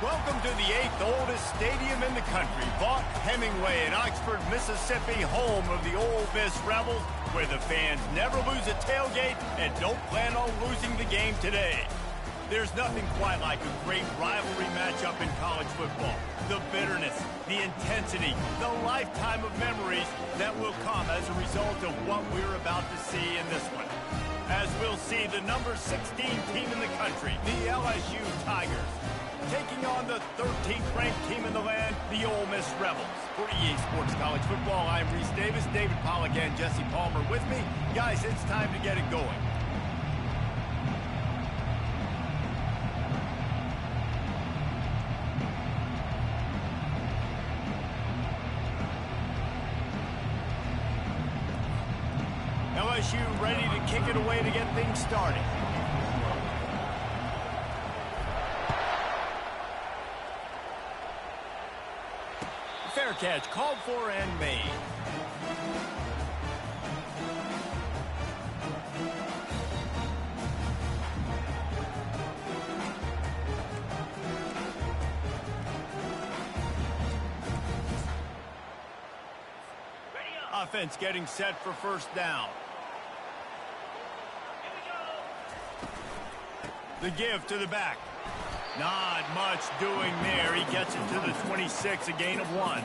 Welcome to the 8th oldest stadium in the country, Vaught Hemingway in Oxford, Mississippi, home of the Ole Miss Rebels, where the fans never lose a tailgate and don't plan on losing the game today. There's nothing quite like a great rivalry matchup in college football. The bitterness, the intensity, the lifetime of memories that will come as a result of what we're about to see in this one. As we'll see the number 16 team in the country, the LSU Tigers, taking on the 13th ranked team in the land, the Ole Miss Rebels. For EA Sports College Football, I'm Reese Davis, David Pollack and Jesse Palmer with me. Guys, it's time to get it going. LSU ready to kick it away to get things started. Fair catch called for and made. Offense getting set for first down. The give to the back. Not much doing there. He gets it to the 26, a gain of 1.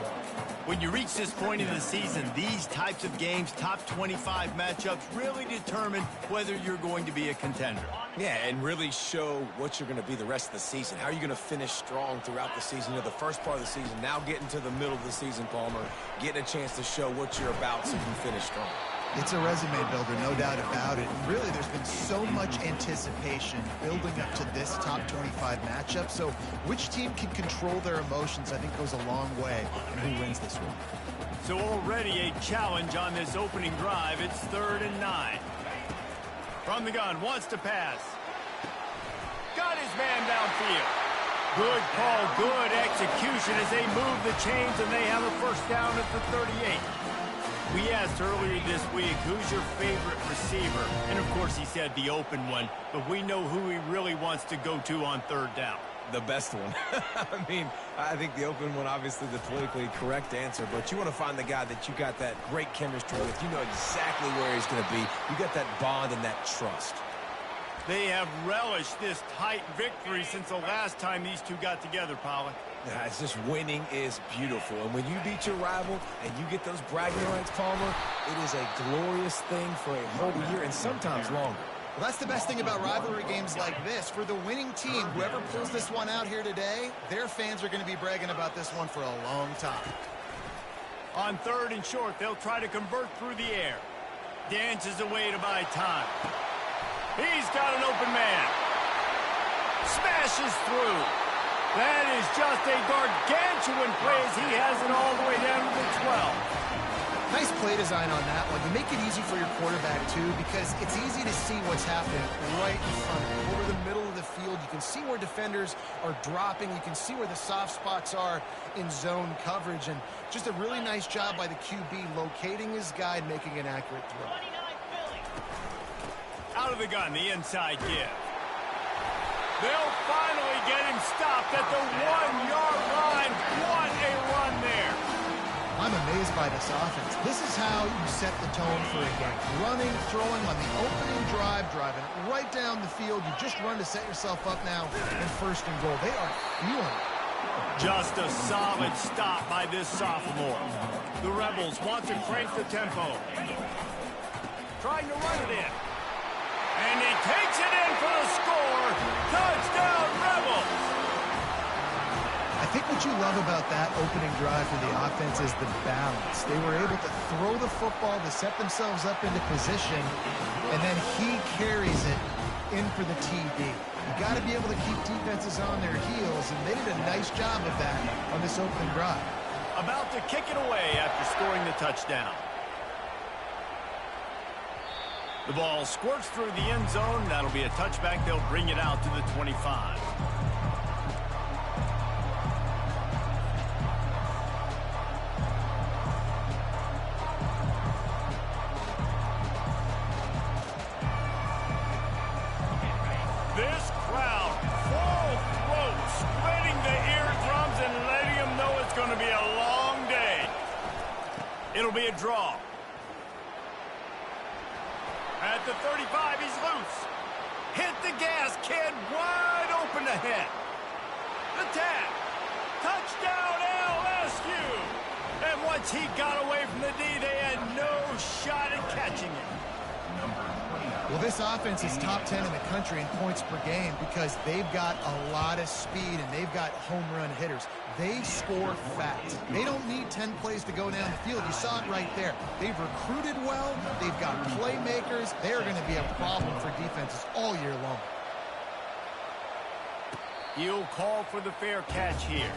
When you reach this point in the season, these types of games, top 25 matchups, really determine whether you're going to be a contender. Yeah, and really show what you're going to be the rest of the season. How are you going to finish strong throughout the season? You know, the first part of the season, now getting to the middle of the season, Palmer, getting a chance to show what you're about so you can finish strong. It's a resume builder, no doubt about it. And really, there's been so much anticipation building up to this top 25 matchup. So which team can control their emotions, I think, goes a long way in who wins this one. So already a challenge on this opening drive. It's 3rd and 9. From the gun, wants to pass. Got his man downfield. Good call, good execution as they move the chains and they have a first down at the 38. We asked earlier this week, who's your favorite receiver? And, of course, he said the open one, but we know who he really wants to go to on 3rd down. The best one. I mean, I think the open one, obviously the politically correct answer, but you want to find the guy that you got that great chemistry with. You know exactly where he's going to be. You got that bond and that trust. They have relished this tight victory since the last time these two got together, Pollack. Yeah, it's just winning is beautiful. And when you beat your rival and you get those bragging rights, Palmer, it is a glorious thing for a whole year and sometimes longer. Well, that's the best thing about rivalry games like this. For the winning team, whoever pulls this one out here today, their fans are going to be bragging about this one for a long time. On 3rd and short, they'll try to convert through the air. Dances away to buy time. He's got an open man. Smashes through. That is just a gargantuan play as he has it all the way down to the 12. Nice play design on that one. You make it easy for your quarterback, too, because it's easy to see what's happening right in front of you. Over the middle of the field, you can see where defenders are dropping. You can see where the soft spots are in zone coverage. And just a really nice job by the QB locating his guy and making an accurate throw. Out of the gun, the inside give. They'll finally get him stopped at the 1-yard line. What a run there. I'm amazed by this offense. This is how you set the tone for a game. Running, throwing on the opening drive, driving right down the field. You just run to set yourself up now in 1st and goal. They are feeling it. Just a solid stop by this sophomore. The Rebels want to crank the tempo. Trying to run it in. And he takes it in for the score. Touchdown, Rebels! I think what you love about that opening drive for the offense is the balance. They were able to throw the football to set themselves up into position, and then he carries it in for the TD. You got to be able to keep defenses on their heels, and they did a nice job of that on this opening drive. About to kick it away after scoring the touchdown. The ball squirts through the end zone. That'll be a touchback. They'll bring it out to the 25. This crowd, full throat, spreading the It'll be a draw. At the 35, he's loose. Hit the gas, kid. Wide open ahead. The tap. Touchdown, LSU. And once he got away from the D, they had no shot at catching it. Well, this offense is top 10 in the country in points per game because they've got a lot of speed and they've got home run hitters. They score fast. They don't need 10 plays to go down the field. You saw it right there. They've recruited well. They've got playmakers. They're going to be a problem for defenses all year long. He'll call for the fair catch here.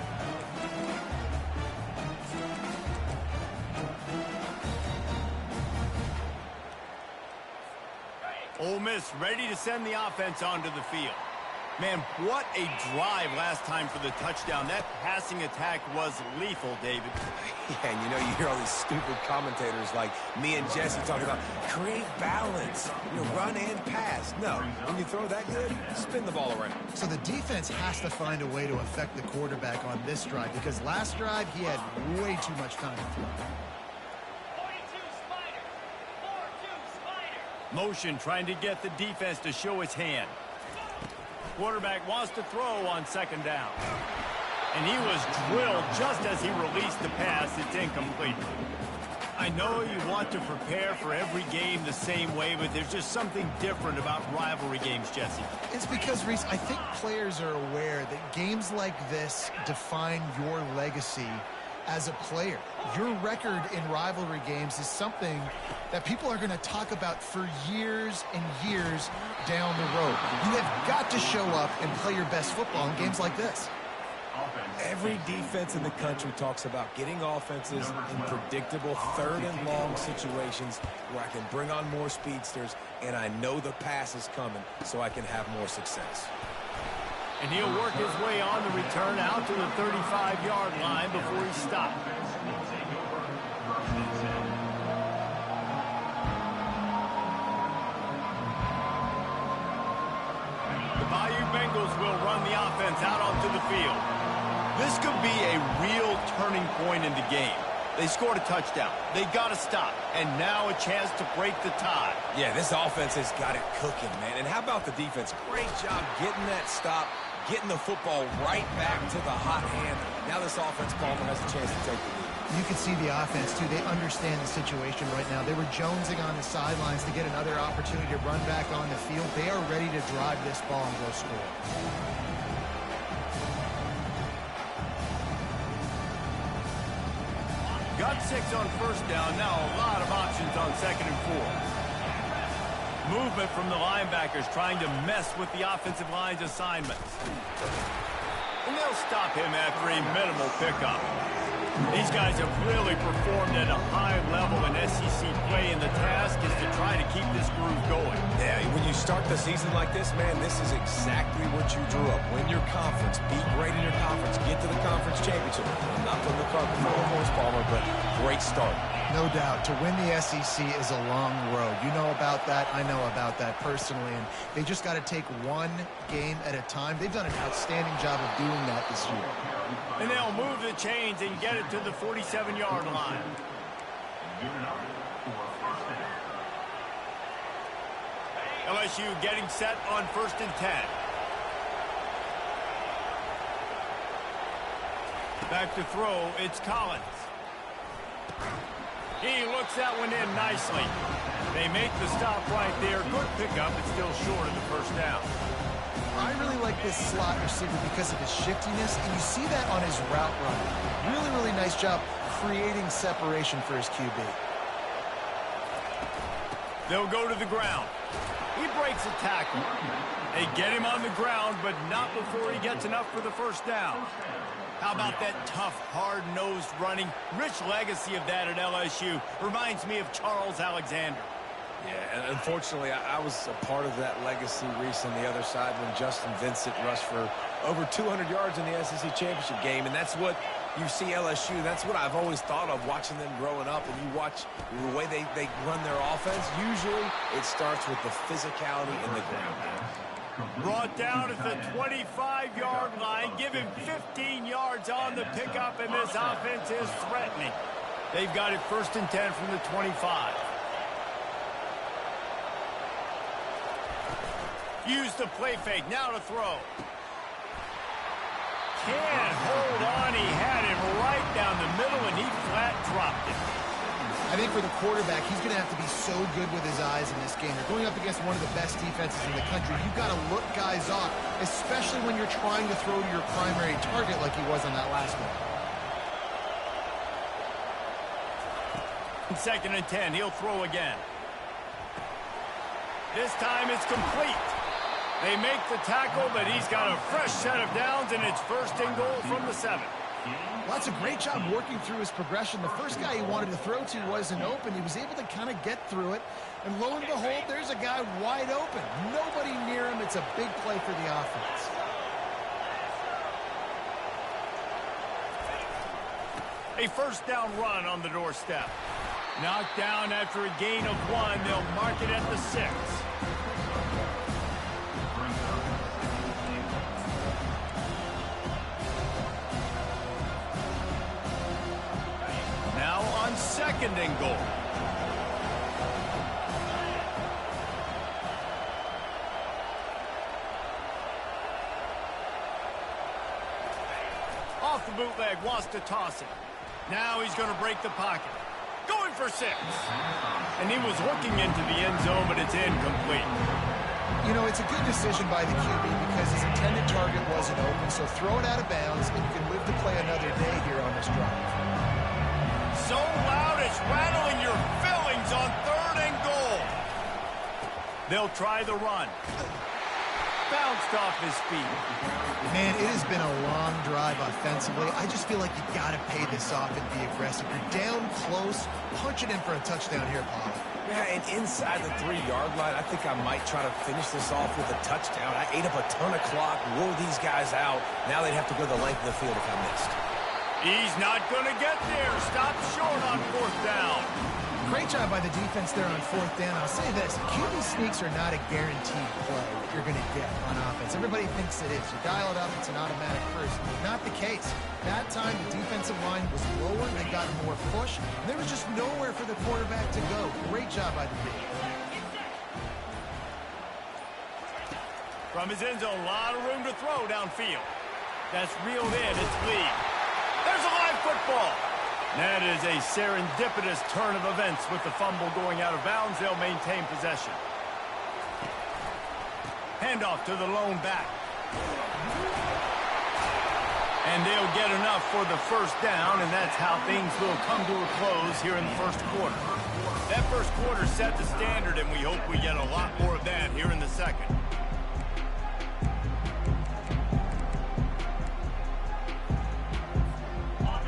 Ole Miss ready to send the offense onto the field. Man, what a drive last time for the touchdown. That passing attack was lethal, David. Yeah, and you know, you hear all these stupid commentators like me and Jesse talking about create balance, run and pass. No, when you throw that good, spin the ball around. So the defense has to find a way to affect the quarterback on this drive because last drive he had way too much time to throw. Motion trying to get the defense to show its hand. Quarterback wants to throw on second down. And he was drilled just as he released the pass. It's incomplete. I know you want to prepare for every game the same way, but there's just something different about rivalry games, Jesse. It's because, Reese, I think players are aware that games like this define your legacy as a player. Your record in rivalry games is something that people are going to talk about for years and years down the road. You have got to show up and play your best football in games like this. Every defense in the country talks about getting offenses in predictable third and long situations where I can bring on more speedsters and I know the pass is coming so I can have more success. And he'll work his way on the return out to the 35-yard line before he stopped. The Bayou Bengals will run the offense out onto the field. This could be a real turning point in the game. They scored a touchdown. They got to stop. And now a chance to break the tie. Yeah, this offense has got it cooking, man. And how about the defense? Great job getting that stop, getting the football right back to the hot hand. Now this offense, Palmer, has a chance to take the lead. You can see the offense, too. They understand the situation right now. They were jonesing on the sidelines to get another opportunity to run back on the field. They are ready to drive this ball and go score. Got 6 on first down. Now a lot of options on second and 4. Movement from the linebackers trying to mess with the offensive line's assignments. And they'll stop him after a minimal pickup. These guys have really performed at a high level in SEC play, and the task is to try to keep this groove going. Yeah, when you start the season like this, man, this is exactly what you drew up. Win your conference, be great in your conference, get to the conference championship. I'm not putting the cart before the horse, Palmer, but great start. No doubt. To win the SEC is a long road. You know about that. I know about that personally. And they just got to take one game at a time. They've done an outstanding job of doing that this year. And they'll move the chains and get it to the 47-yard line. LSU getting set on 1st and 10. Back to throw, it's Collins. He looks that one in nicely. They make the stop right there. Good pickup, but still short of the first down. I really like this slot receiver because of his shiftiness, and you see that on his route run. Really, really nice job creating separation for his QB. They'll go to the ground. He breaks a tackle. They get him on the ground, but not before he gets enough for the first down. How about that tough, hard-nosed running? Rich legacy of that at LSU. Reminds me of Charles Alexander. Yeah, and unfortunately, I was a part of that legacy, Reese, on the other side when Justin Vincent rushed for over 200 yards in the SEC championship game, and that's what you see LSU. That's what I've always thought of watching them growing up, and you watch the way they run their offense. Usually, it starts with the physicality in the ground. Brought down at the 25-yard line. Give him 15 yards on the pickup, and this offense is threatening. They've got it 1st and 10 from the 25. Use the play fake. Now to throw. Can't hold on. He had it right down the middle, and he flat dropped it. I think for the quarterback, he's going to have to be so good with his eyes in this game. You're going up against one of the best defenses in the country. You've got to look guys off, especially when you're trying to throw to your primary target like he was on that last one. 2nd and 10. He'll throw again. This time it's complete. They make the tackle, but he's got a fresh set of downs, and it's 1st and goal from the 7. Well, that's a great job working through his progression. The first guy he wanted to throw to wasn't open. He was able to kind of get through it, and lo and behold, there's a guy wide open. Nobody near him. It's a big play for the offense. A 1st down run on the doorstep. Knocked down after a gain of 1. They'll mark it at the 6. Now on 2nd and goal. Off the bootleg, wants to toss it. Now he's going to break the pocket. Going for 6. And he was looking into the end zone, but it's incomplete. You know, it's a good decision by the QB because his intended target wasn't open, so throw it out of bounds, and you can live to play another day here on this drive. So loud it's rattling your fillings on 3rd and goal. They'll try the run. Bounced off his feet. Man, it has been a long drive offensively. I just feel like you got to pay this off and be aggressive. You're down close. Punch it in for a touchdown here, Paul. Yeah, and inside the 3-yard line, I think I might try to finish this off with a touchdown. I ate up a ton of clock, wore these guys out. Now they'd have to go the length of the field if I missed. He's not going to get there. Stop short on 4th down. Great job by the defense there on 4th down. I'll say this, QB sneaks are not a guaranteed play that you're going to get on offense. Everybody thinks it is. You dial it up, it's an automatic first. Not the case. That time, the defensive line was lower. They got more push. And there was just nowhere for the quarterback to go. Great job by the defense. From his end zone, a lot of room to throw downfield. That's reeled in. It's Lee. There's a live football. That is a serendipitous turn of events with the fumble going out of bounds. They'll maintain possession. Handoff to the lone back. And they'll get enough for the 1st down, and that's how things will come to a close here in the 1st quarter. That 1st quarter set the standard, and we hope we get a lot more of that here in the 2nd.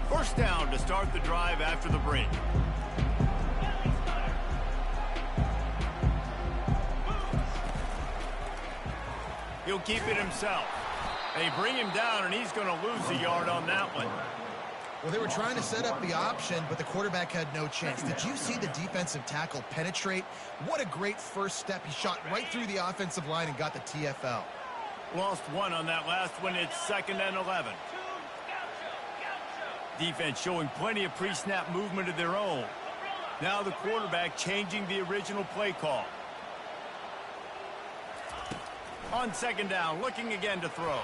First down to start the drive after the break. He'll keep it himself. They bring him down, and he's going to lose a yard on that one. Well, they were trying to set up the option, but the quarterback had no chance. Did you see the defensive tackle penetrate? What a great first step. He shot right through the offensive line and got the TFL. Lost 1 on that last one. It's 2nd and 11. Defense showing plenty of pre-snap movement of their own. Now the quarterback changing the original play call. On 2nd down, looking again to throw.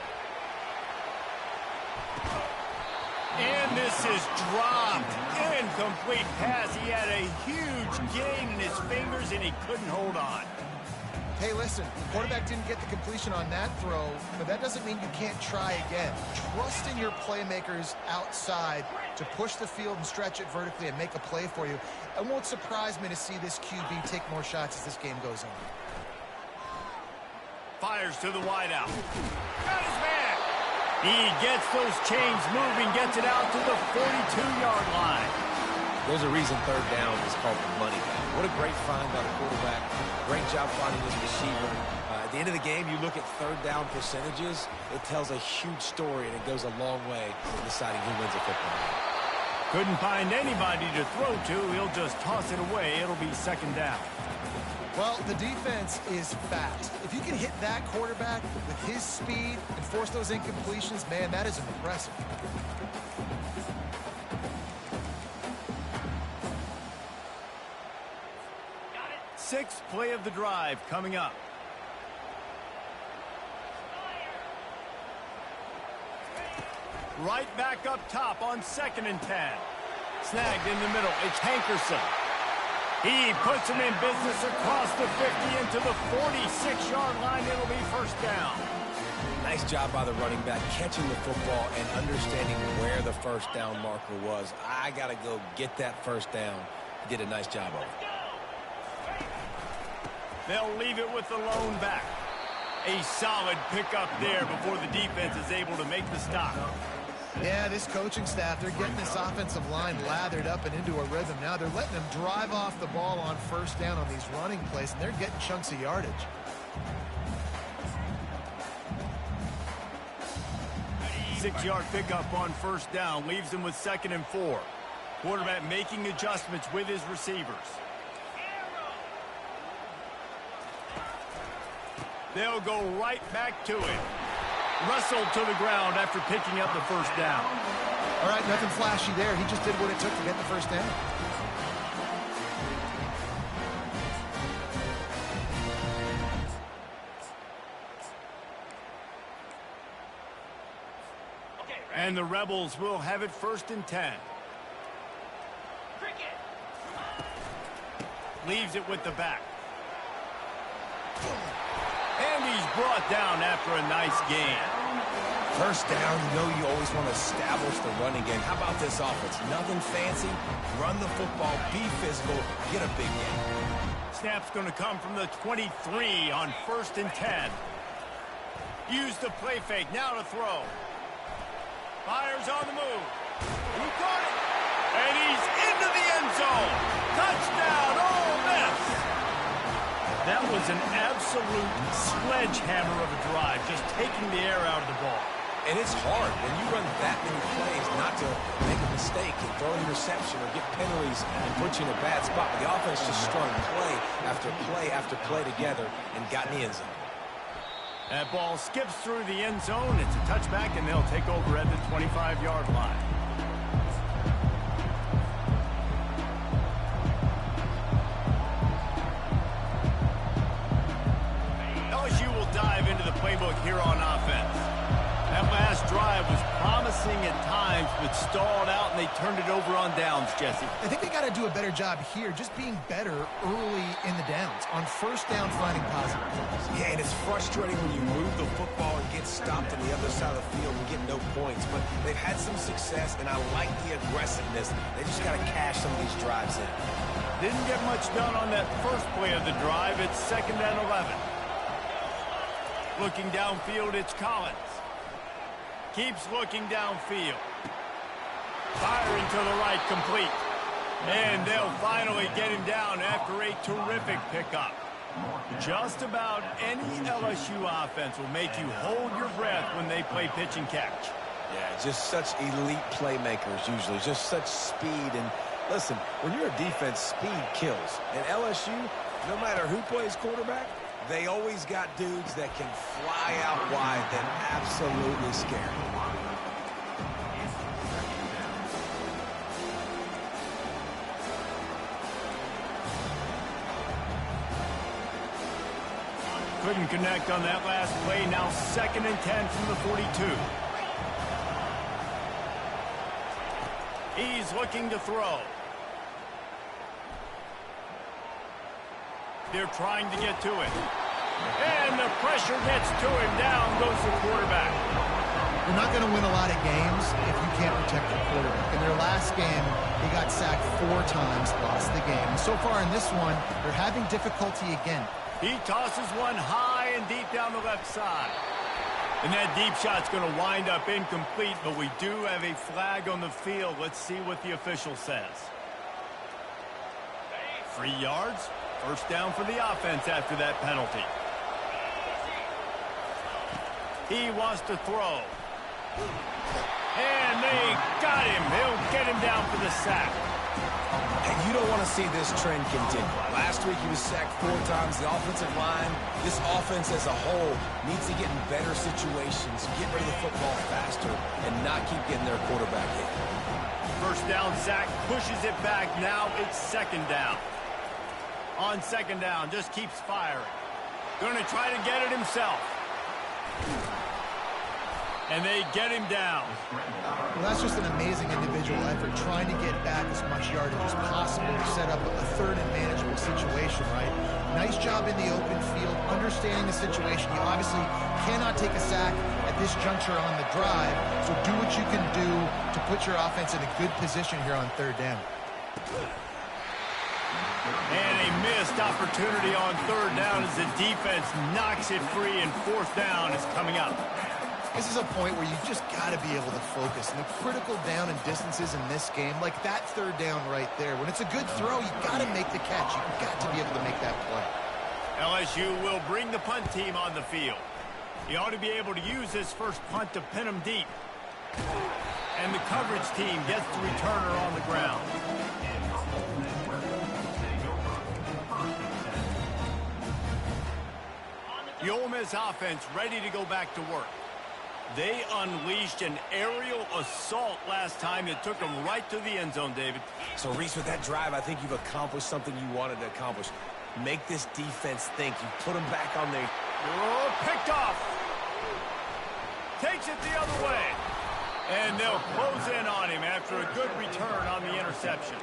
And this is dropped. Incomplete pass. He had a huge gain in his fingers, and he couldn't hold on. Hey, listen, the quarterback didn't get the completion on that throw, but that doesn't mean you can't try again. Trust in your playmakers outside to push the field and stretch it vertically and make a play for you. It won't surprise me to see this QB take more shots as this game goes on. Fires to the wideout. Got his man. He gets those chains moving, gets it out to the 42-yard line. There's a reason 3rd down is called the money down. What a great find by the quarterback. Great job finding his receiver. At the end of the game, you look at 3rd down percentages. It tells a huge story, and it goes a long way in deciding who wins a football game. Couldn't find anybody to throw to. He'll just toss it away. It'll be 2nd down. Well, the defense is fast. If you can hit that quarterback with his speed and force those incompletions, man, that is impressive. sixth play of the drive coming up. Right back up top on 2nd and 10. Snagged in the middle. It's Hankerson. He puts him in business across the 50 into the 46-yard line. It'll be first down. Nice job by the running back catching the football and understanding where the first down marker was. I got to go get that first down. He did a nice job of it. They'll leave it with the lone back. A solid pickup there before the defense is able to make the stop. Yeah, this coaching staff, they're getting this offensive line lathered up and into a rhythm. Now they're letting them drive off the ball on first down on these running plays, and they're getting chunks of yardage. Six-yard pickup on first down leaves them with 2nd and 4. Quarterback making adjustments with his receivers. They'll go right back to it. Wrestled to the ground after picking up the first down. All right, nothing flashy there. He just did what it took to get the first down. And the Rebels will have it 1st and 10. Leaves it with the back. And he's brought down after a nice gain. First down, you always want to establish the running game. How about this offense? Nothing fancy. Run the football, be physical, get a big gain. Snap's going to come from the 23 on 1st and 10. Use the play fake, now to throw. Fires on the move. He caught it. And he's into the end zone. Touchdown, Ole Miss. That was an absolute sledgehammer of a drive, just taking the air out of the ball. And it's hard when you run that many plays not to make a mistake and throw an interception or get penalties and put you in a bad spot. But the offense just strung play after play after play together and got in the end zone. That ball skips through the end zone. It's a touchback, and they'll take over at the 25-yard line. LSU will dive into the playbook here on offense. That last drive was promising at times, but stalled out, and they turned it over on downs, Jesse. I think they got to do a better job here, just being better early in the downs. On first down, finding positive plays. Yeah, and it's frustrating when you move the football and get stopped on the other side of the field and get no points. But they've had some success, and I like the aggressiveness. They just got to cash some of these drives in. Didn't get much done on that first play of the drive. It's 2nd and 11. Looking downfield, it's Collins. Keeps looking downfield. Firing to the right, complete. And they'll finally get him down after a terrific pickup. Just about any LSU offense will make you hold your breath when they play pitch and catch. Yeah, just such elite playmakers usually, just such speed. And listen, when you're a defense, speed kills. And LSU, no matter who plays quarterback, they always got dudes that can fly out wide that absolutely scare you. Couldn't connect on that last play. Now 2nd and 10 from the 42. He's looking to throw. They're trying to get to it. And the pressure gets to him. Down goes the quarterback. You're not going to win a lot of games if you can't protect the quarterback. In their last game, he got sacked 4 times, lost the game. And so far in this one, they're having difficulty again. He tosses one high and deep down the left side. And that deep shot's going to wind up incomplete, but we do have a flag on the field. Let's see what the official says. 3 yards. First down for the offense after that penalty. He wants to throw. And they got him. He'll get him down for the sack. And you don't want to see this trend continue. Last week he was sacked 4 times. The offensive line, this offense as a whole, needs to get in better situations, get rid of the football faster, and not keep getting their quarterback hit. First down, sack pushes it back. Now it's 2nd down. On second down, just keeps firing. Going to try to get it himself. And they get him down. Well, that's just an amazing individual effort, trying to get back as much yardage as possible to set up a third and manageable situation, right? Nice job in the open field, understanding the situation. You obviously cannot take a sack at this juncture on the drive, so do what you can do to put your offense in a good position here on third down. And a missed opportunity on third down as the defense knocks it free, and fourth down is coming up. This is a point where you just got to be able to focus. And the critical down and distances in this game, like that third down right there, when it's a good throw, you got to make the catch. You got to be able to make that play. LSU will bring the punt team on the field. He ought to be able to use this first punt to pin him deep. And the coverage team gets the returner on the ground. The Ole Miss offense ready to go back to work. They unleashed an aerial assault last time that took them right to the end zone, David. So, Reese, with that drive, I think you've accomplished something you wanted to accomplish. Make this defense think. You put them back on their... Oh, picked off. Takes it the other way. And they'll close in on him after a good return on the interception.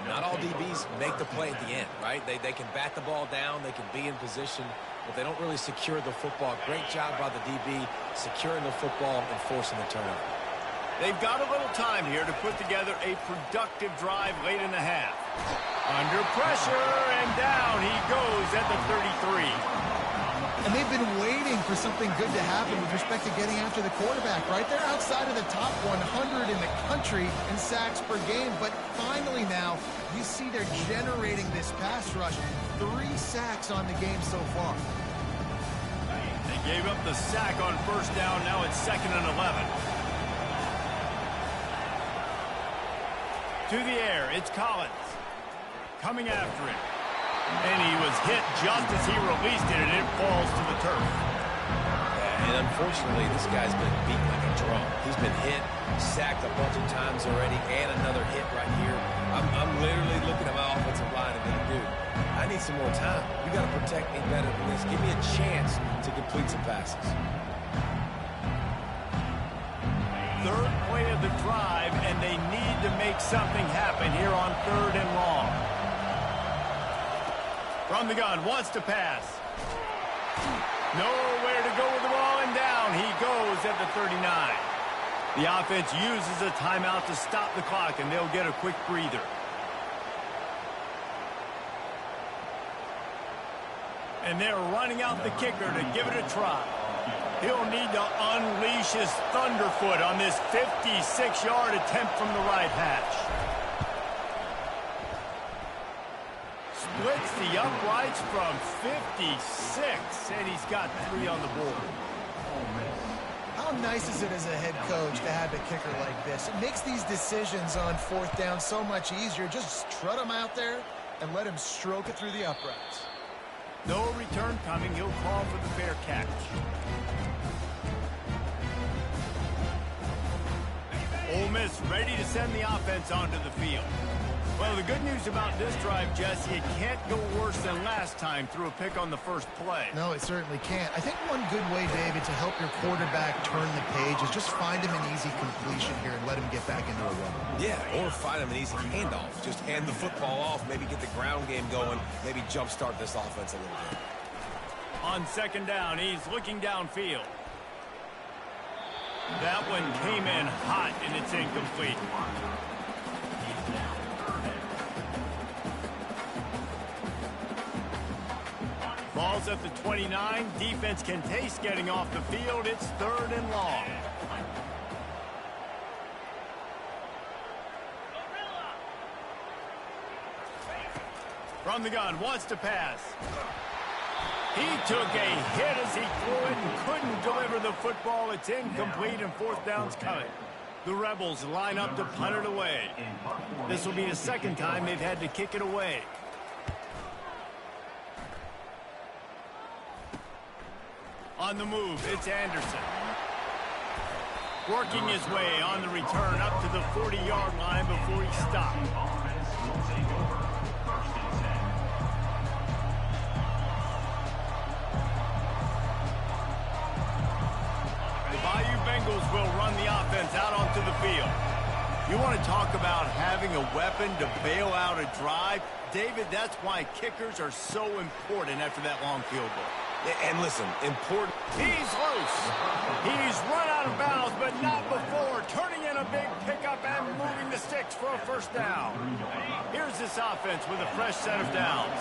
Not all DBs make the play at the end, right? They can bat the ball down, they can be in position, but they don't really secure the football. Great job by the DB securing the football and forcing the turnover. They've got a little time here to put together a productive drive late in the half. Under pressure, and down he goes at the 33. And they've been waiting for something good to happen with respect to getting after the quarterback, right? They're outside of the top 100 in the country in sacks per game, but finally now you see they're generating this pass rush. 3 sacks on the game so far. They gave up the sack on first down. Now it's 2nd and 11. To the air, it's Collins. Coming after it. And he was hit just as he released it, and it falls to the turf. Yeah, and unfortunately, this guy's been beat like a drum. He's been hit, sacked a bunch of times already, and another hit right here. I'm literally looking at my offensive line and thinking, dude, I need some more time. You got to protect me better than this. Give me a chance to complete some passes. Third play of the drive, and they need to make something happen here on 3rd and long. From the gun, wants to pass. Nowhere to go with the ball, and down he goes at the 39. The offense uses a timeout to stop the clock, and they'll get a quick breather. And they're running out the kicker to give it a try. He'll need to unleash his thunderfoot on this 56-yard attempt from the right hash. Splits the uprights from 56, and he's got 3 on the board. How nice is it as a head coach to have a kicker like this? It makes these decisions on 4th down so much easier. Just strut him out there and let him stroke it through the uprights. No return coming. He'll call for the fair catch. Ole Miss ready to send the offense onto the field. Well, the good news about this drive, Jesse, it can't go worse than last time through a pick on the first play. No, it certainly can't. I think one good way, David, to help your quarterback turn the page is just find him an easy completion here and let him get back into a run. Yeah, or find him an easy handoff. Just hand the football off, maybe get the ground game going, maybe jumpstart this offense a little bit. On 2nd down, he's looking downfield. That one came in hot, and it's incomplete. Ball's at the 29. Defense can taste getting off the field. It's 3rd and long. From the gun, wants to pass. He took a hit as he threw it and couldn't deliver the football. It's incomplete, and 4th down's coming. The Rebels line up to punt it away. This will be the 2nd time they've had to kick it away. On the move, it's Anderson. Working his way on the return up to the 40-yard line before he stopped. is out onto the field. You want to talk about having a weapon to bail out a drive? David, that's why kickers are so important after that long field goal. And listen, important. He's loose. He's run out of bounds, but not before turning in a big pickup and moving the sticks for a first down. Here's this offense with a fresh set of downs.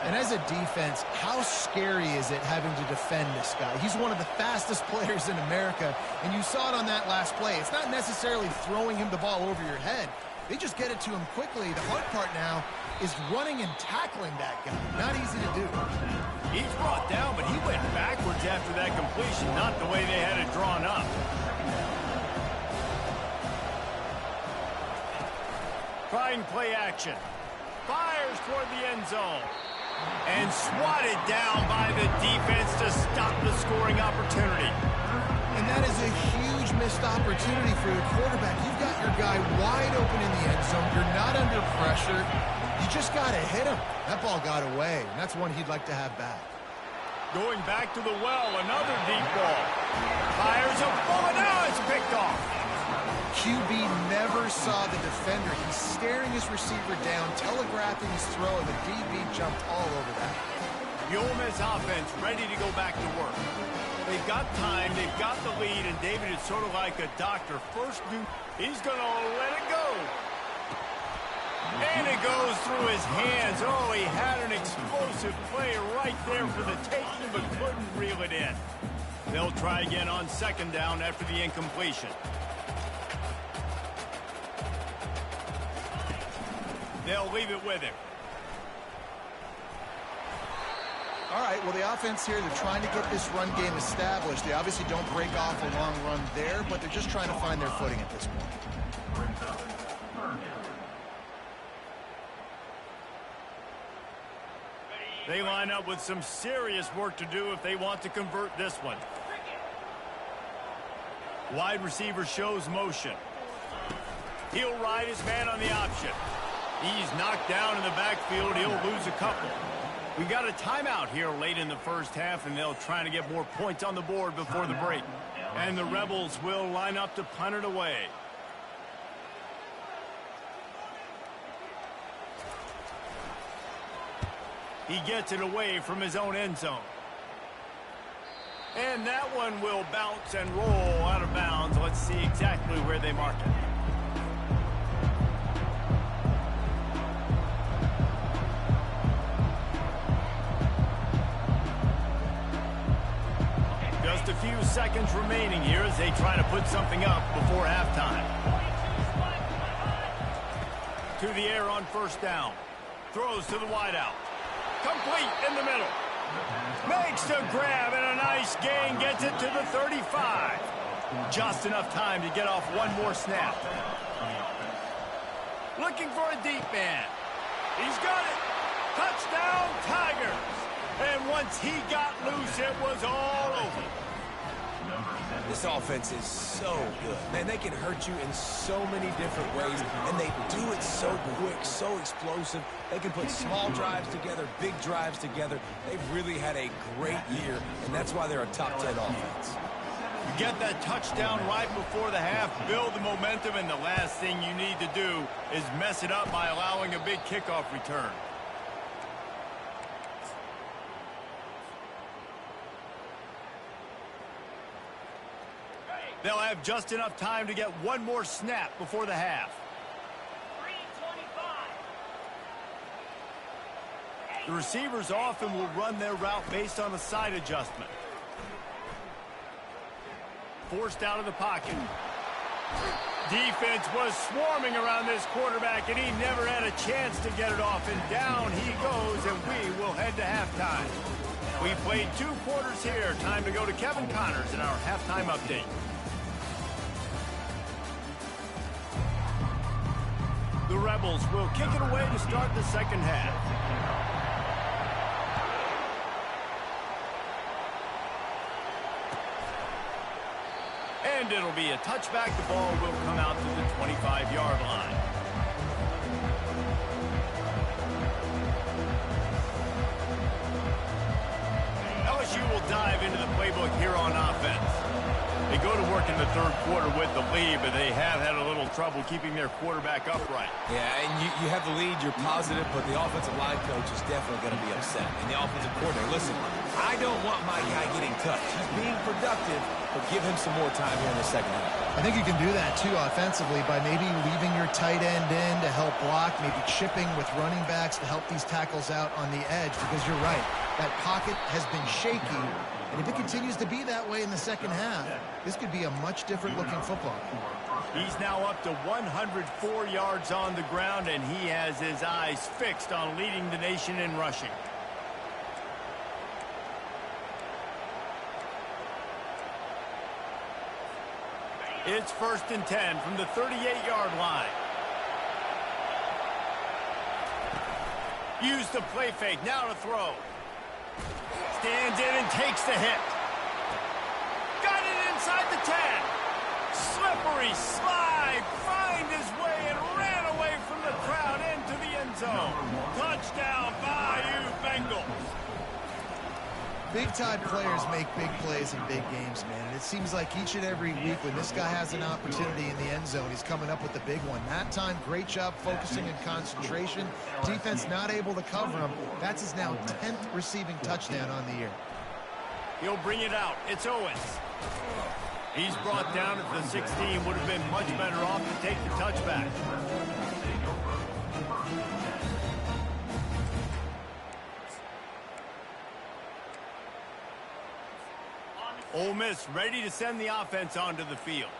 And as a defense, how scary is it having to defend this guy? He's one of the fastest players in America, and you saw it on that last play. It's not necessarily throwing him the ball over your head. They just get it to him quickly. The hard part now is running and tackling that guy. Not easy to do. He's brought down, but he went backwards after that completion, not the way they had it drawn up. Trying play action. Fires toward the end zone. And swatted down by the defense to stop the scoring opportunity. And that is a huge missed opportunity for the quarterback. You've got your guy wide open in the end zone. You're not under pressure. You just got to hit him. That ball got away, and that's one he'd like to have back. Going back to the well, another deep ball. Fires a bullet, now it's picked off. QB never saw the defender. He's staring his receiver down, telegraphing his throw, and the DB jumped all over that. The Ole Miss offense ready to go back to work. They've got time, they've got the lead, and David is sort of like a doctor. First, he's going to let it go. And it goes through his hands. Oh, he had an explosive play right there for the taking, but couldn't reel it in. They'll try again on second down after the incompletion. They'll leave it with him. All right, well, the offense here, they're trying to get this run game established. They obviously don't break off a long run there, but they're just trying to find their footing at this point. They line up with some serious work to do if they want to convert this one. Wide receiver shows motion. He'll ride his man on the option. He's knocked down in the backfield. He'll lose a couple. We got a timeout here late in the first half, and they'll try to get more points on the board before the break. And the Rebels will line up to punt it away. He gets it away from his own end zone. And that one will bounce and roll out of bounds. Let's see exactly where they mark it. Just a few seconds remaining here as they try to put something up before halftime. To the air on first down. Throws to the wideout. Complete in the middle. Makes the grab and a nice gain. Gets it to the 35. Just enough time to get off one more snap. Looking for a deep man. He's got it. Touchdown, Tigers. And once he got loose, it was all over. This offense is so good. Man, they can hurt you in so many different ways, and they do it so quick, so explosive. They can put small drives together, big drives together. They've really had a great year, and that's why they're a top 10 offense. You get that touchdown right before the half, build the momentum, and the last thing you need to do is mess it up by allowing a big kickoff return. They'll have just enough time to get one more snap before the half. 3:25. The receivers often will run their route based on a side adjustment. Forced out of the pocket. Defense was swarming around this quarterback, and he never had a chance to get it off. And down he goes, and we will head to halftime. We played 2 quarters here. Time to go to Kevin Connors in our halftime update. The Rebels will kick it away to start the second half. And it'll be a touchback. The ball will come out to the 25-yard line. LSU will dive into the playbook here on offense. They go to work in the third quarter with the lead, but they have had a little trouble keeping their quarterback upright. Yeah, and you have the lead, you're positive, but the offensive line coach is definitely going to be upset. And the offensive coordinator, listen, I don't want my guy getting touched. He's being productive, but give him some more time here in the second half. I think you can do that, too, offensively, by maybe leaving your tight end in to help block, maybe chipping with running backs to help these tackles out on the edge, because you're right. That pocket has been shaky, and if it continues to be that way in the second half, this could be a much different-looking football. He's now up to 104 yards on the ground, and he has his eyes fixed on leading the nation in rushing. It's 1st and 10 from the 38-yard line. Use the play fake, now to throw. Stands in and takes the hit. Got it inside the 10. Slippery slide, find his way and ran away from the crowd into the end zone. Touchdown, Bayou Bengals. Big-time players make big plays in big games, man. And it seems like each and every week when this guy has an opportunity in the end zone, he's coming up with the big one. That time, great job focusing and concentration. Defense not able to cover him. That's his now 10th receiving touchdown on the year. He'll bring it out. It's Owens. He's brought down at the 16. Would have been much better off to take the touchback. Ole Miss ready to send the offense onto the field.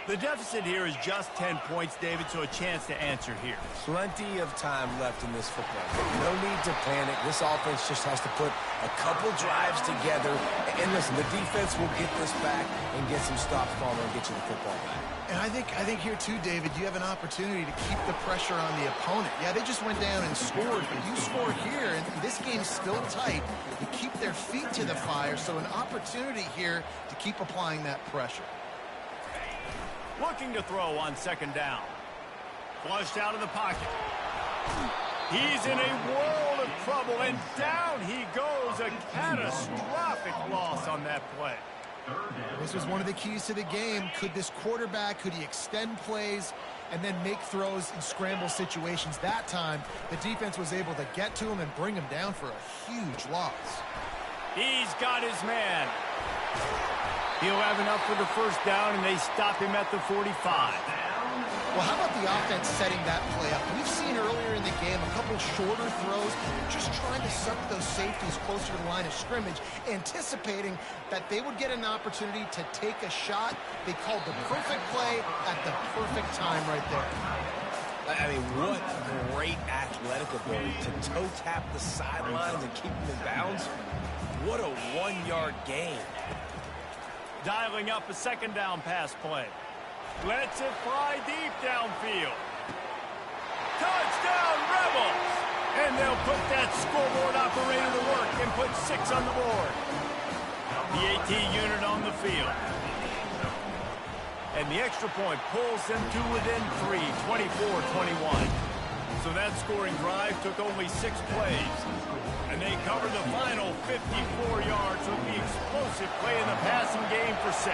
The deficit here is just 10 points, David, so a chance to answer here. Plenty of time left in this football game. No need to panic. This offense just has to put a couple drives together. And listen, the defense will get this back and get some stops for them and get you the football back. And I think here too, David, you have an opportunity to keep the pressure on the opponent. Yeah, they just went down and scored, but you score here, and this game's still tight. You keep their feet to the fire, so an opportunity here to keep applying that pressure. Looking to throw on 2nd down. Flushed out of the pocket. He's in a world of trouble, and down he goes. A catastrophic loss on that play. This was one of the keys to the game. Could this quarterback, could he extend plays and then make throws in scramble situations? That time, the defense was able to get to him and bring him down for a huge loss. He's got his man. He'll have enough for the 1st down, and they stop him at the 45. Well, how about the offense setting that play up? We've seen earlier in the game a couple shorter throws, just trying to suck those safeties closer to the line of scrimmage, anticipating that they would get an opportunity to take a shot. They called the perfect play at the perfect time right there. I mean, what great athletic ability to toe tap the sidelines and keep them in bounds. What a 1-yard gain. Dialing up a 2nd down pass play. Lets it fly deep downfield. Touchdown, Rebels! And they'll put that scoreboard operator to work and put 6 on the board. The AT unit on the field. And the extra point pulls them to within 3, 24-21. So that scoring drive took only 6 plays. And they cover the final 54 yards with the explosive play in the passing game for 6.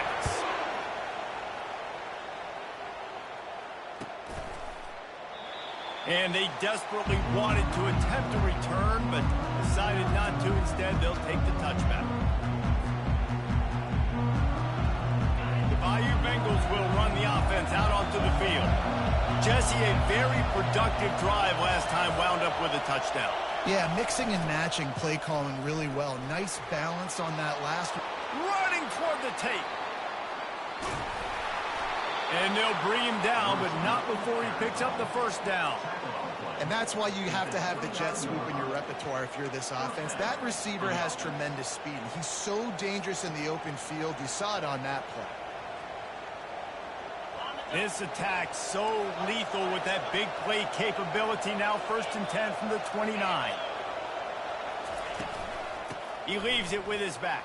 And they desperately wanted to attempt a return, but decided not to. Instead, they'll take the touchback. The Bayou Bengals will run the offense out onto the field. Jesse, a very productive drive last time wound up with a touchdown. Yeah, mixing and matching play calling really well. Nice balance on that last one. Running toward the tape. And they'll bring him down, but not before he picks up the 1st down. And that's why you have to have the jet sweep in your repertoire if you're this offense. That receiver has tremendous speed. He's so dangerous in the open field. You saw it on that play. This attack so lethal with that big play capability. Now 1st and 10 from the 29. He leaves it with his back.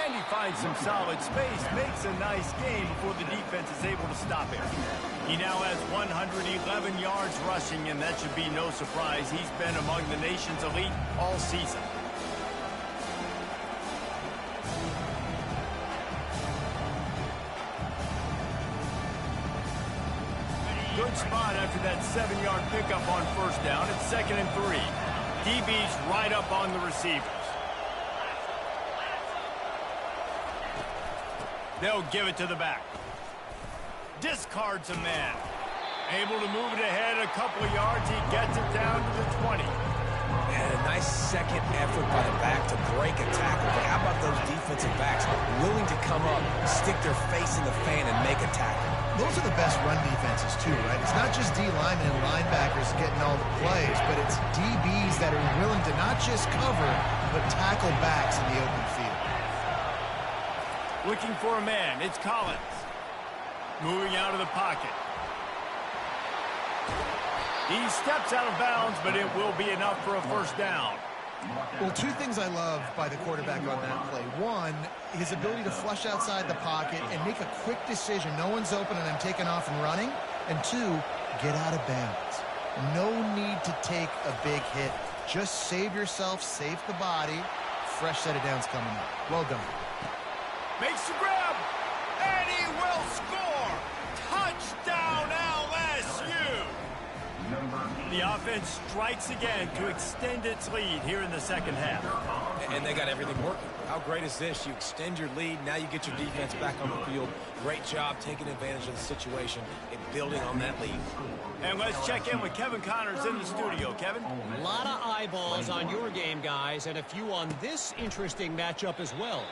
And he finds some solid space, makes a nice gain before the defense is able to stop him. He now has 111 yards rushing, and that should be no surprise. He's been among the nation's elite all season. spot after that 7-yard pickup on first down. It's 2nd and 3. DB's right up on the receivers. They'll give it to the back. Discards a man. Able to move it ahead a couple of yards. He gets it down to the 20. And a nice second effort by the back to break a tackle. But how about those defensive backs willing to come up, stick their face in the fan, and make a tackle? Those are the best run defenses, too, right? It's not just D linemen and linebackers getting all the plays, but it's DBs that are willing to not just cover, but tackle backs in the open field. Looking for a man. It's Collins. Moving out of the pocket. He steps out of bounds, but it will be enough for a first down. Well, two things I love by the quarterback on that play. One, his ability to flush outside the pocket and make a quick decision. No one's open and I'm taking off and running. And two, get out of bounds. No need to take a big hit. Just save yourself, save the body. Fresh set of downs coming up. Well done. Makes the grab, and he will score. Touchdown, LSU. The offense strikes again to extend its lead here in the second half. And they got everything working. How great is this? You extend your lead. Now you get your defense back on the field. Great job taking advantage of the situation and building on that lead. And let's check in with Kevin Connors in the studio. Kevin? A lot of eyeballs on your game, guys, and a few on this interesting matchup as well.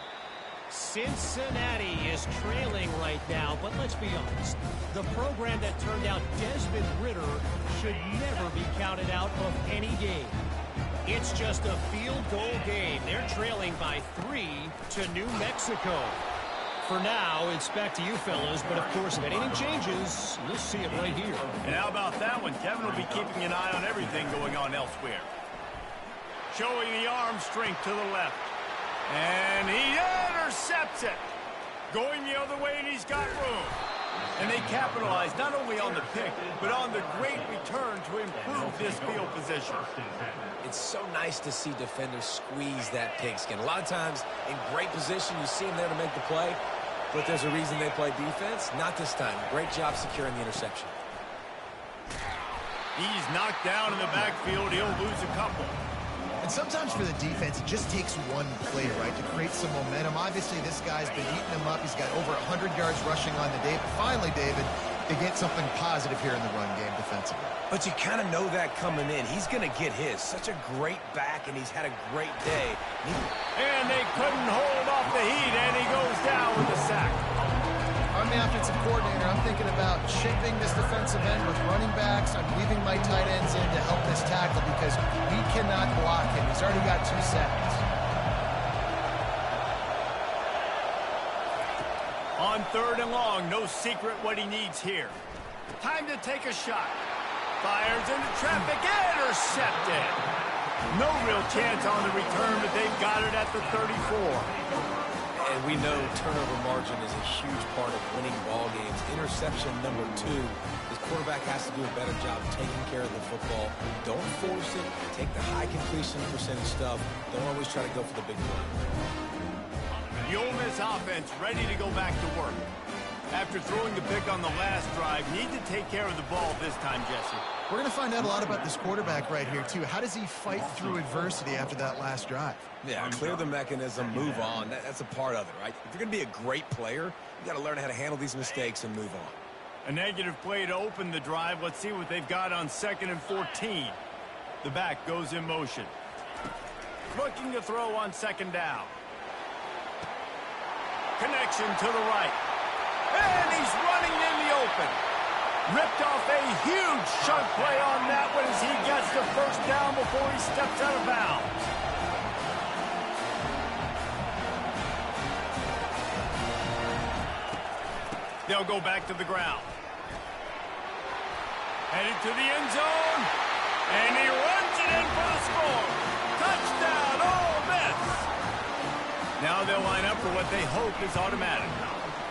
Cincinnati is trailing right now, but let's be honest. The program that turned out Desmond Ridder should never be counted out of any game. It's just a field goal game. They're trailing by 3 to New Mexico. For now, it's back to you fellas, but of course, if anything changes, you'll see it right here. And how about that one? Kevin will be keeping an eye on everything going on elsewhere. Showing the arm strength to the left. And he intercepts it. Going the other way, and he's got room. And they capitalize not only on the pick, but on the great return to improve this field position. It's so nice to see defenders squeeze that pigskin. A lot of times, in great position, you see them there to make the play, but there's a reason they play defense. Not this time. Great job securing the interception. He's knocked down in the backfield. He'll lose a couple. And sometimes for the defense, it just takes one play, right, to create some momentum. Obviously, this guy's been eating them up. He's got over 100 yards rushing on the day. But finally, David, they get something positive here in the run game defensively. But you kind of know that coming in. He's going to get his. Such a great back, and he's had a great day. And they couldn't hold off the heat, and he goes down with a sack. I'm the offensive coordinator. I'm thinking about shaping this defensive end with running backs. I'm leaving my tight ends in to help this tackle because we cannot block him. He's already got 2 seconds. On 3rd and long, no secret what he needs here. Time to take a shot. Fires into traffic, intercepted. No real chance on the return, but they've got it at the 34. And we know turnover margin is a huge part of winning ball games. Interception number 2. This quarterback has to do a better job taking care of the football. Don't force it. Take the high completion percentage stuff. Don't always try to go for the big play. The Ole Miss offense ready to go back to work. After throwing the pick on the last drive, need to take care of the ball this time, Jesse. We're going to find out a lot about this quarterback right here, too. How does he fight through adversity after that last drive? Yeah, clear the mechanism, move on. That's a part of it, right? If you're going to be a great player, you got to learn how to handle these mistakes and move on. A negative play to open the drive. Let's see what they've got on 2nd and 14. The back goes in motion. Looking to throw on 2nd down. Connection to the right. And he's running in the open. Ripped off a huge chunk play on that one as he gets the first down before he steps out of bounds. They'll go back to the ground. Headed to the end zone. And he runs it in for the score. Touchdown, Ole Miss. Now they'll line up for what they hope is automatic.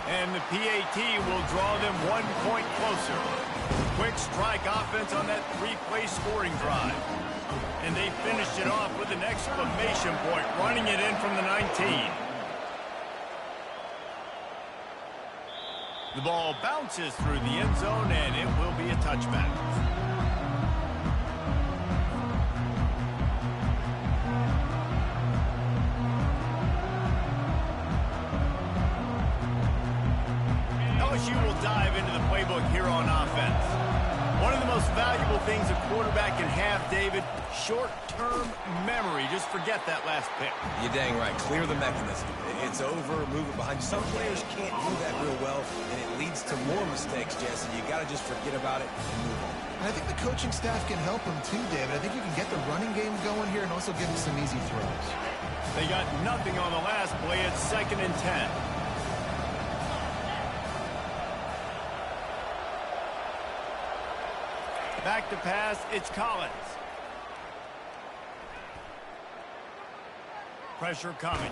And the PAT will draw them 1 point closer. Quick strike offense on that 3-play scoring drive. And they finished it off with an exclamation point, running it in from the 19. The ball bounces through the end zone, and it will be a touchback. LSU will dive into the playbook here on offense. One of the most valuable things a quarterback can have, David, short-term memory. Just forget that last pick. You're dang right. Clear the mechanism. It's over, move it behind you. Some players can't do that real well, and it leads to more mistakes, Jesse. You got to just forget about it and move on. And I think the coaching staff can help him too, David. I think you can get the running game going here and also give him some easy throws. They got nothing on the last play. It's 2nd and 10. Back to pass, it's Collins. Pressure coming.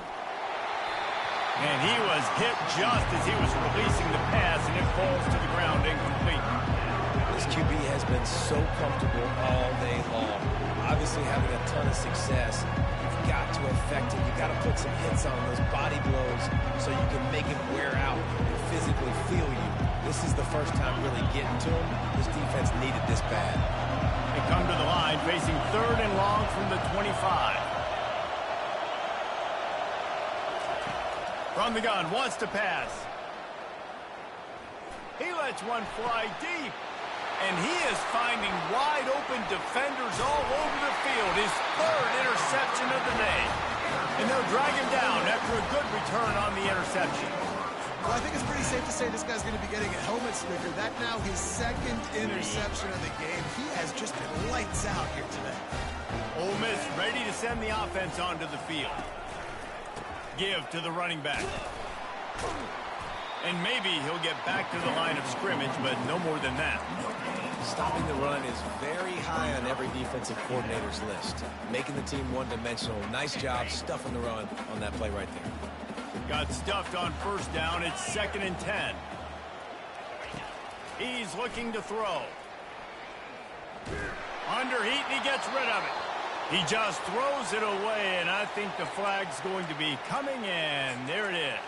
And he was hit just as he was releasing the pass, and it falls to the ground incomplete. This QB has been so comfortable all day long. Obviously having a ton of success. You've got to affect it. You've got to put some hits on those body blows so you can make him wear out and physically feel you. This is the first time really getting to him. This defense needed this bad. They come to the line facing 3rd and long from the 25. From the gun, wants to pass. He lets one fly deep. And he is finding wide-open defenders all over the field. His 3rd interception of the day. And they'll drag him down after a good return on the interception. Well, I think it's pretty safe to say this guy's going to be getting a helmet sticker. That now his 2nd interception of the game. He has just been lights out here today. Ole Miss ready to send the offense onto the field. Give to the running back. And maybe he'll get back to the line of scrimmage, but no more than that. Stopping the run is very high on every defensive coordinator's list. Making the team one-dimensional. Nice job stuffing the run on that play right there. Got stuffed on 1st down. It's 2nd and 10. He's looking to throw. Under heat, and he gets rid of it. He just throws it away, and I think the flag's going to be coming in. There it is.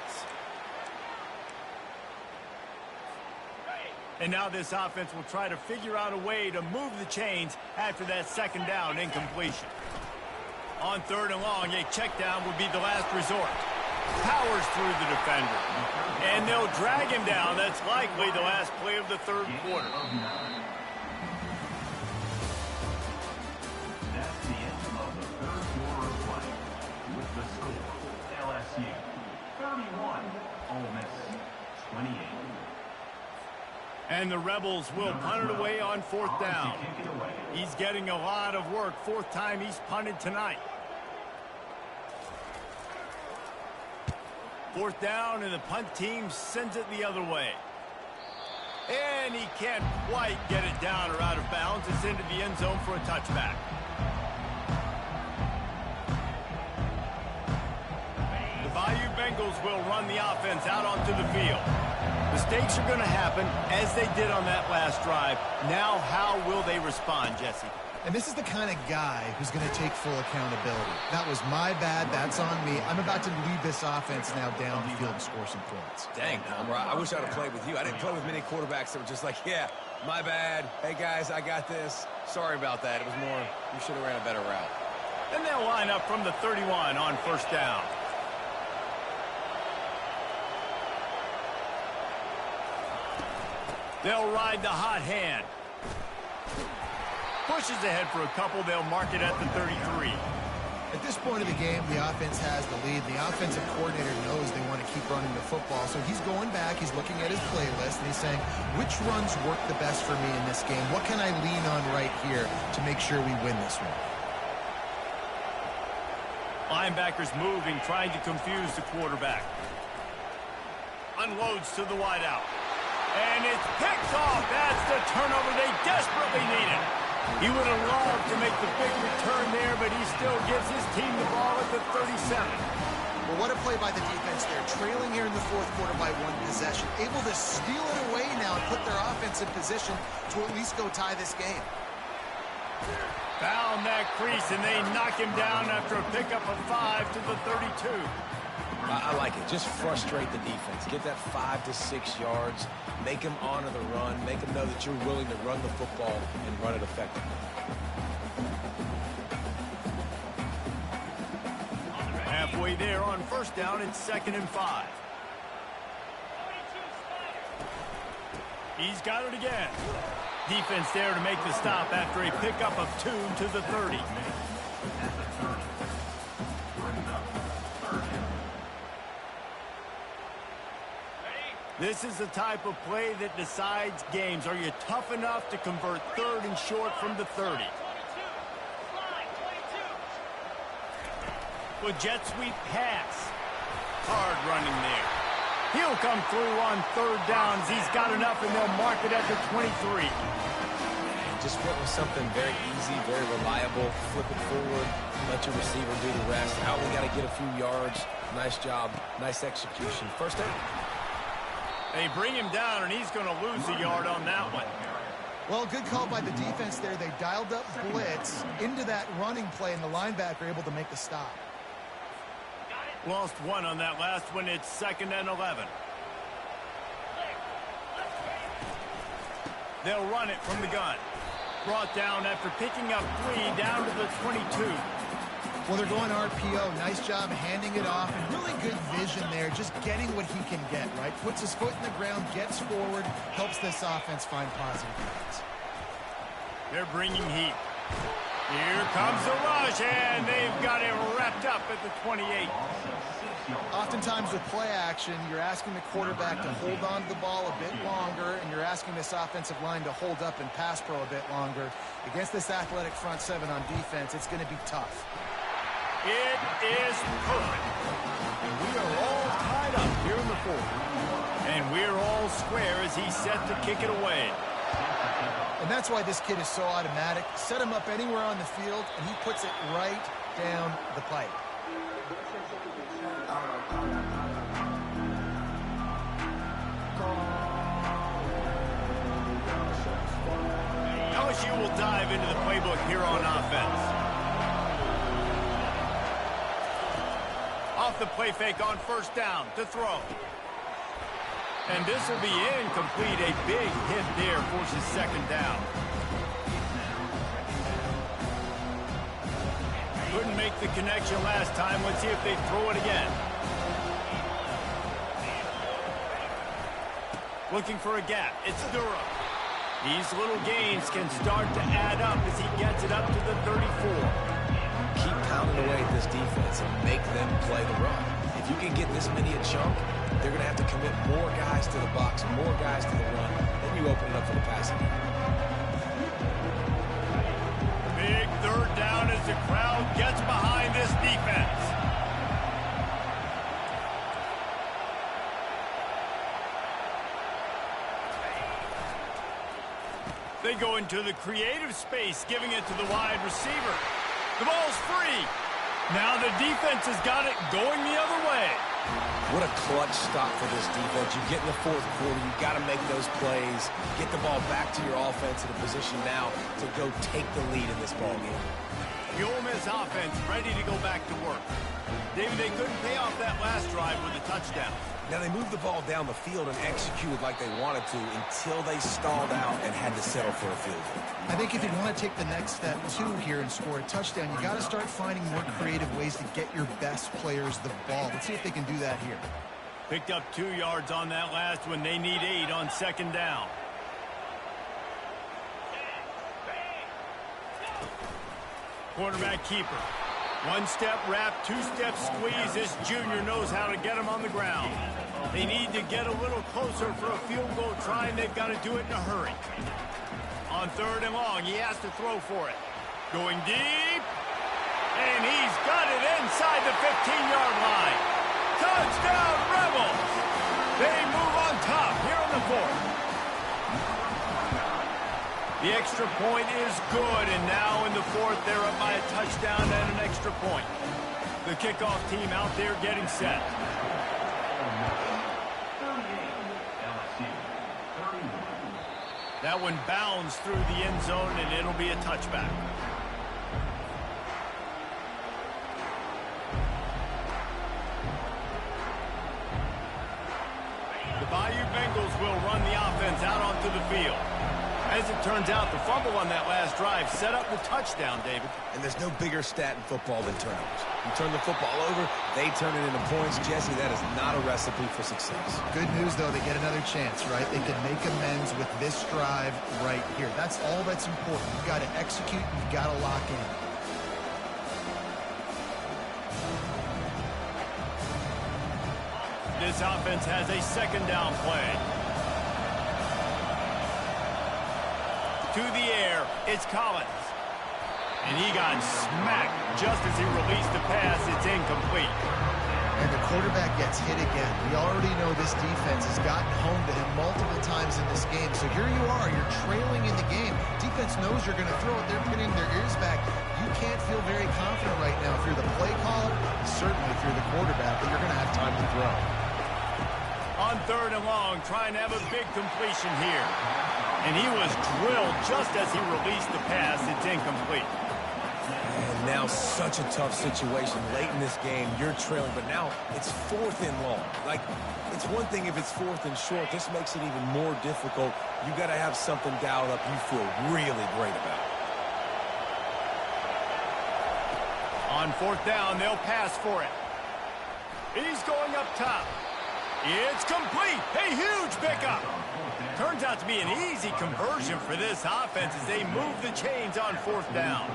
And now this offense will try to figure out a way to move the chains after that 2nd down incompletion. On 3rd and long, a check down would be the last resort. Powers through the defender. And they'll drag him down. That's likely the last play of the 3rd quarter. That's the end of the 3rd quarter of play. With the score, LSU 31, Ole Miss 28. And the Rebels will punt it away on 4th down. He's getting a lot of work. 4th time he's punted tonight. 4th down, and the punt team sends it the other way. And he can't quite get it down or out of bounds. It's into the end zone for a touchback. The Bayou Bengals will run the offense out onto the field. Mistakes are going to happen, as they did on that last drive. Now, how will they respond, Jesse? And this is the kind of guy who's going to take full accountability. That was my bad. That's on me. I'm about to lead this offense now down the field and score some points. Dang, Palmer, I wish I'd have played with you. I didn't play with many quarterbacks that were just like, yeah, my bad. Hey, guys, I got this. Sorry about that. It was more, you should have ran a better route. And they'll line up from the 31 on 1st down. They'll ride the hot hand. Pushes ahead for a couple. They'll mark it at the 33. At this point of the game, the offense has the lead. The offensive coordinator knows they want to keep running the football. So he's going back. He's looking at his playlist, and he's saying, which runs work the best for me in this game? What can I lean on right here to make sure we win this one? Linebackers moving, trying to confuse the quarterback. Unloads to the wideout. And it's picked off. That's the turnover they desperately needed. He would have loved to make the big return there, but he still gives his team the ball at the 37. Well, what a play by the defense there. Trailing here in the 4th quarter by 1 possession. Able to steal it away now and put their offense in position to at least go tie this game. Found that crease, and they knock him down after a pickup of 5 to the 32. I like it. Just frustrate the defense. Get that 5 to 6 yards. Make them honor the run. Make them know that you're willing to run the football and run it effectively. Halfway there on first down, it's 2nd and 5. He's got it again. Defense there to make the stop after a pickup of 2 to the 30. This is the type of play that decides games. Are you tough enough to convert 3rd and short from the 30? With jet sweep pass. Hard running there. He'll come through on 3rd downs. He's got enough, and they'll mark it at the 23. Just went with something very easy, very reliable. Flip it forward, let your receiver do the rest. Now we got to get a few yards. Nice job, nice execution. First down. They bring him down, and he's going to lose a yard on that one. Well, good call by the defense there. They dialed up blitz into that running play, and the linebacker able to make the stop. Lost 1 on that last one. It's 2nd and 11. They'll run it from the gun. Brought down after picking up 3 down to the 22. Well, they're going RPO. Nice job handing it off, and really good vision there, just getting what he can get, right? Puts his foot in the ground, gets forward, helps this offense find positive yards. They're bringing heat. Here comes the rush, and they've got it wrapped up at the 28. Oftentimes with play action, you're asking the quarterback to hold on to the ball a bit longer, and you're asking this offensive line to hold up and pass pro a bit longer. Against this athletic front 7 on defense, it's going to be tough. It is perfect. And we are all tied up here in the 4th. And we're all square as he's set to kick it away. And that's why this kid is so automatic. Set him up anywhere on the field, and he puts it right down the pipe. LSU will dive into the playbook here on offense. Off the play fake on first down to throw. And this will be incomplete. A big hit there forces 2nd down. Couldn't make the connection last time. Let's see if they throw it again. Looking for a gap. It's Durham. These little gains can start to add up as he gets it up to the 34. Keep pounding away at this defense and make them play the run. If you can get this many a chunk, they're going to have to commit more guys to the box, more guys to the run. Then you open it up for the passing game. Big 3rd down as the crowd gets behind this defense. They go into the creative space, giving it to the wide receiver. The ball's free. Now the defense has got it going the other way. What a clutch stop for this defense. You get in the 4th quarter, you got to make those plays, get the ball back to your offense in a position now to go take the lead in this ball game. The Ole Miss offense ready to go back to work. David, they couldn't pay off that last drive with a touchdown. Now, they moved the ball down the field and executed like they wanted to until they stalled out and had to settle for a field goal. I think if you want to take the next step, too, here and score a touchdown, you got to start finding more creative ways to get your best players the ball. Let's see if they can do that here. Picked up 2 yards on that last one. They need 8 on 2nd down. Quarterback keeper. 1-step wrap, 2-step squeeze. This junior knows how to get him on the ground. They need to get a little closer for a field goal try, and they've got to do it in a hurry. On 3rd and long, he has to throw for it. Going deep, and he's got it inside the 15-yard line. Touchdown, Rebels! They move on top here in the 4th. The extra point is good, and now in the 4th, they're up by a touchdown and an extra point. The kickoff team out there getting set. That one bounds through the end zone, and it'll be a touchback. will run the offense out onto the field. As it turns out, the fumble on that last drive set up the touchdown, David. And there's no bigger stat in football than turnovers. You turn the football over, they turn it into points. Jesse, that is not a recipe for success. Good news, though, they get another chance, right? They can make amends with this drive right here. That's all that's important. You've got to execute, you've got to lock in. This offense has a second down play. To the air, it's Collins. And he got smacked just as he released the pass. It's incomplete. And the quarterback gets hit again. We already know this defense has gotten home to him multiple times in this game. So here you are, you're trailing in the game. Defense knows you're going to throw it. They're pinning their ears back. You can't feel very confident right now if you're the play caller, certainly if you're the quarterback, that you're going to have time to throw. On 3rd and long, trying to have a big completion here. And he was drilled just as he released the pass. It's incomplete. And now such a tough situation. Late in this game, you're trailing, but now it's 4th and long. Like, it's one thing if it's 4th and short. This makes it even more difficult. You got to have something dialed up you feel really great about. On 4th down, they'll pass for it. He's going up top. It's complete. A huge pickup. Turns out to be an easy conversion for this offense as they move the chains on 4th down.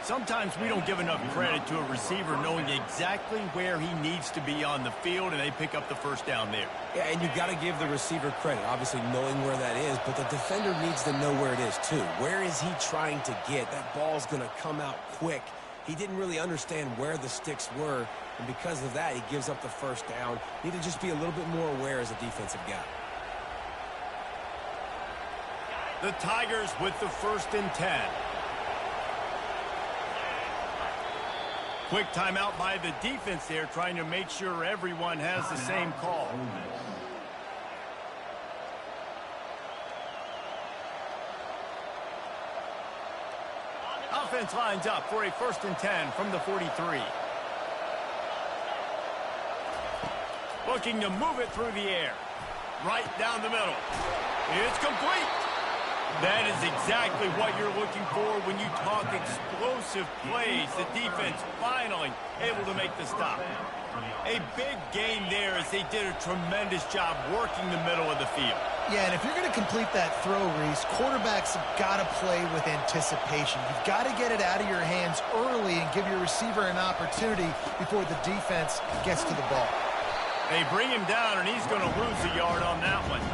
Sometimes we don't give enough credit to a receiver knowing exactly where he needs to be on the field, and they pick up the first down there. Yeah, and you got to give the receiver credit, obviously knowing where that is, but the defender needs to know where it is too. Where is he trying to get? That ball's going to come out quick. He didn't really understand where the sticks were, and because of that, he gives up the first down. Need to just be a little bit more aware as a defensive guy. The Tigers with the 1st and 10. Quick timeout by the defense there, trying to make sure everyone has the same call. Offense lines up for a 1st and 10 from the 43. Looking to move it through the air. Right down the middle. It's complete. That is exactly what you're looking for when you talk explosive plays. The defense finally able to make the stop. A big gain there as they did a tremendous job working the middle of the field. Yeah, and if you're going to complete that throw, Reese, quarterbacks have got to play with anticipation. You've got to get it out of your hands early and give your receiver an opportunity before the defense gets to the ball. They bring him down, and he's going to lose a yard on that one.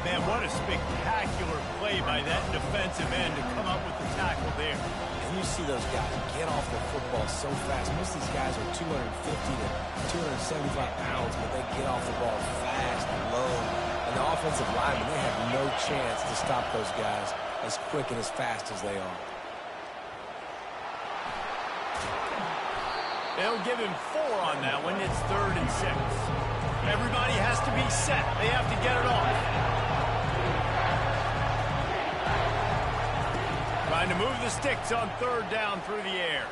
Man, what a spectacular play by that defensive end to come up with the tackle there. And you see those guys get off the football so fast. Most of these guys are 250 to 275 pounds, but they get off the ball fast and low. And the offensive linemen, they have no chance to stop those guys as quick and as fast as they are. They'll give him 4 on that one. It's 3rd and 6. Everybody has to be set. They have to get it off. Trying to move the sticks on 3rd down through the air.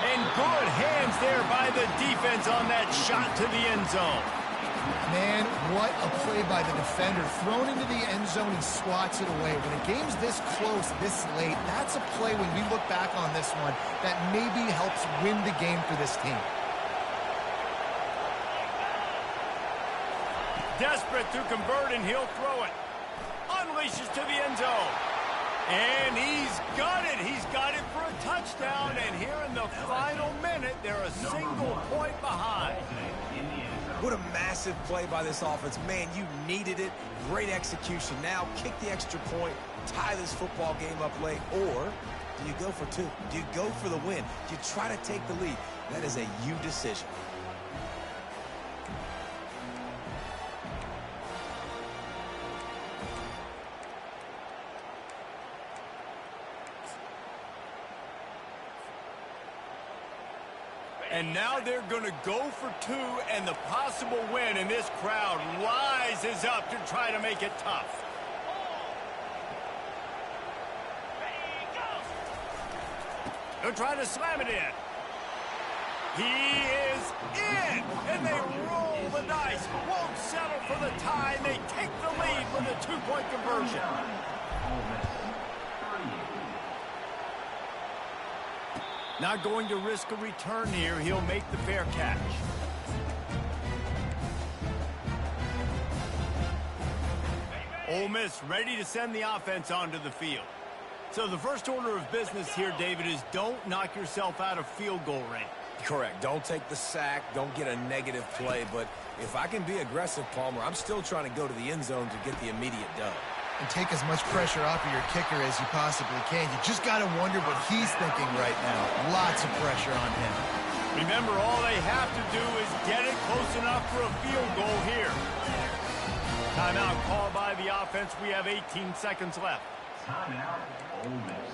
And good hands there by the defense on that shot to the end zone. Man, what a play by the defender. Thrown into the end zone, he swats it away. When a game's this close, this late, that's a play when we look back on this one that maybe helps win the game for this team. Desperate to convert, and he'll throw it. Unleashes to the end zone. And he's got it. He's got it for a touchdown. And here in the final minute, they're a single point behind. What a massive play by this offense. Man, you needed it. Great execution. Now kick the extra point, tie this football game up late, or do you go for 2? Do you go for the win? Do you try to take the lead? That is a you decision. And now they're going to go for 2, and the possible win, and this crowd rises up to try to make it tough. They'll try to slam it in. He is is in, and they roll the dice. Won't settle for the tie, and they take the lead with a two-point conversion. Not going to risk a return here. He'll make the fair catch. Ole Miss ready to send the offense onto the field. So the first order of business here, David, is don't knock yourself out of field goal range. Correct. Don't take the sack. Don't get a negative play. But if I can be aggressive, Palmer, I'm still trying to go to the end zone to get the immediate dub. And take as much pressure off of your kicker as you possibly can. You just got to wonder what he's thinking right now. Lots of pressure on him. Remember, all they have to do is get it close enough for a field goal here. Timeout called by the offense. We have 18 seconds left. Timeout, Ole Miss.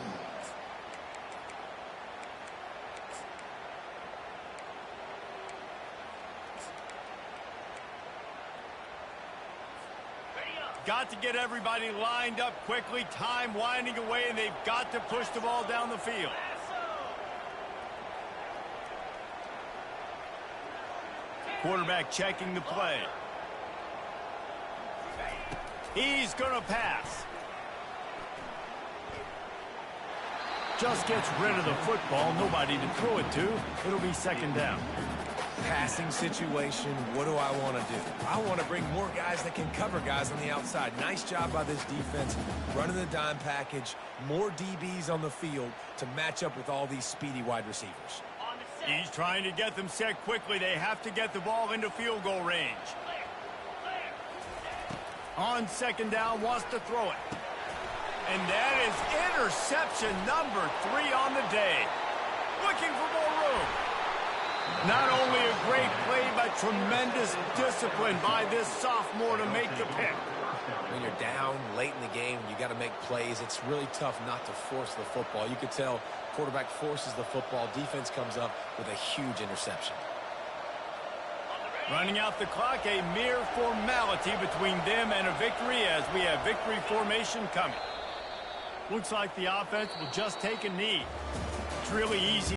Got to get everybody lined up quickly. Time winding away, and they've got to push the ball down the field. Quarterback checking the play. He's going to pass. Just gets rid of the football. Nobody to throw it to. It'll be second down. Passing situation, what do I want to do? I want to bring more guys that can cover guys on the outside. Nice job by this defense, running the dime package, more DBs on the field to match up with all these speedy wide receivers. He's trying to get them set quickly. They have to get the ball into field goal range. On second down, wants to throw it. And that is interception number 3 on the day. Looking for more room. Not only a great play, but tremendous discipline by this sophomore to make the pick. When you're down late in the game, you got to make plays. It's really tough not to force the football. You could tell quarterback forces the football. Defense comes up with a huge interception. Running out the clock, a mere formality between them and a victory as we have victory formation coming. Looks like the offense will just take a knee. It's really easy.